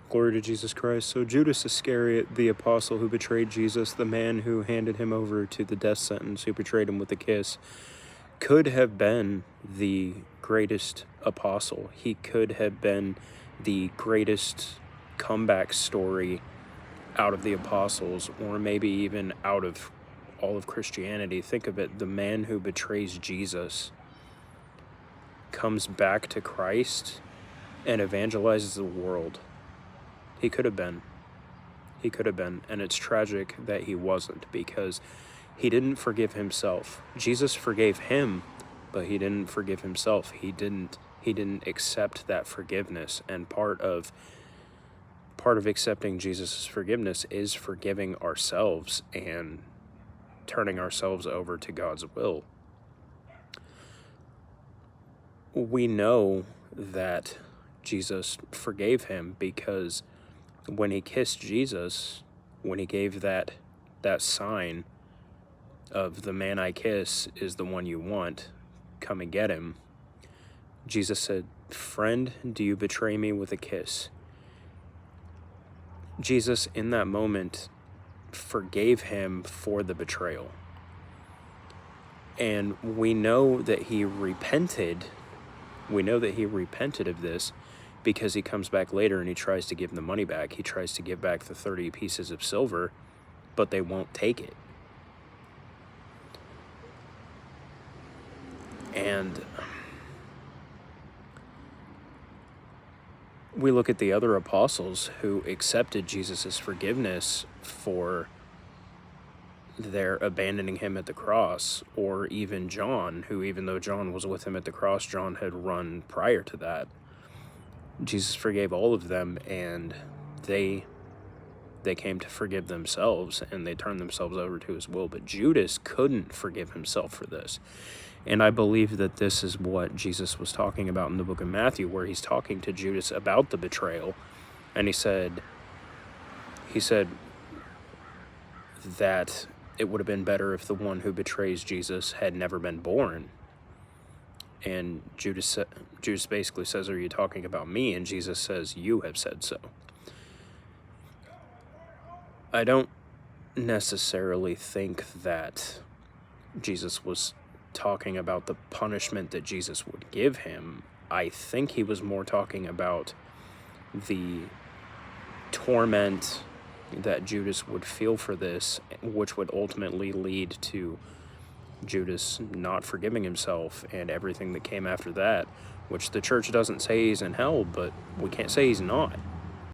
Glory to Jesus Christ. So Judas Iscariot, the apostle who betrayed Jesus, the man who handed him over to the death sentence, who betrayed him with a kiss, could have been the greatest apostle. He could have been the greatest comeback story out of the apostles, or maybe even out of all of Christianity. Think of it, the man who betrays Jesus comes back to Christ and evangelizes the world. He could have been. He could have been. And it's tragic that he wasn't, because he didn't forgive himself. Jesus forgave him, but he didn't forgive himself. He didn't accept that forgiveness. And part of accepting Jesus' forgiveness is forgiving ourselves and turning ourselves over to God's will. We know that Jesus forgave him because when he kissed Jesus, when he gave that sign of the man I kiss is the one you want, come and get him, Jesus said, "Friend, do you betray me with a kiss?" Jesus, in that moment, forgave him for the betrayal. And we know that he repented. We know that he repented of this because he comes back later and he tries to give the money back. He tries to give back the 30 pieces of silver, but they won't take it. And we look at the other apostles who accepted Jesus' forgiveness for their abandoning him at the cross, or even John, who, even though John was with him at the cross, John had run prior to that. Jesus forgave all of them, and they came to forgive themselves, and they turned themselves over to his will. But Judas couldn't forgive himself for this. And I believe that this is what Jesus was talking about in the book of Matthew, where he's talking to Judas about the betrayal. And he said that it would have been better if the one who betrays Jesus had never been born. And Judas basically says, "Are you talking about me?" And Jesus says, "You have said so." I don't necessarily think that Jesus was talking about the punishment that Jesus would give him. I think he was more talking about the torment that Judas would feel for this, which would ultimately lead to Judas not forgiving himself and everything that came after that, which the church doesn't say he's in hell, but we can't say he's not.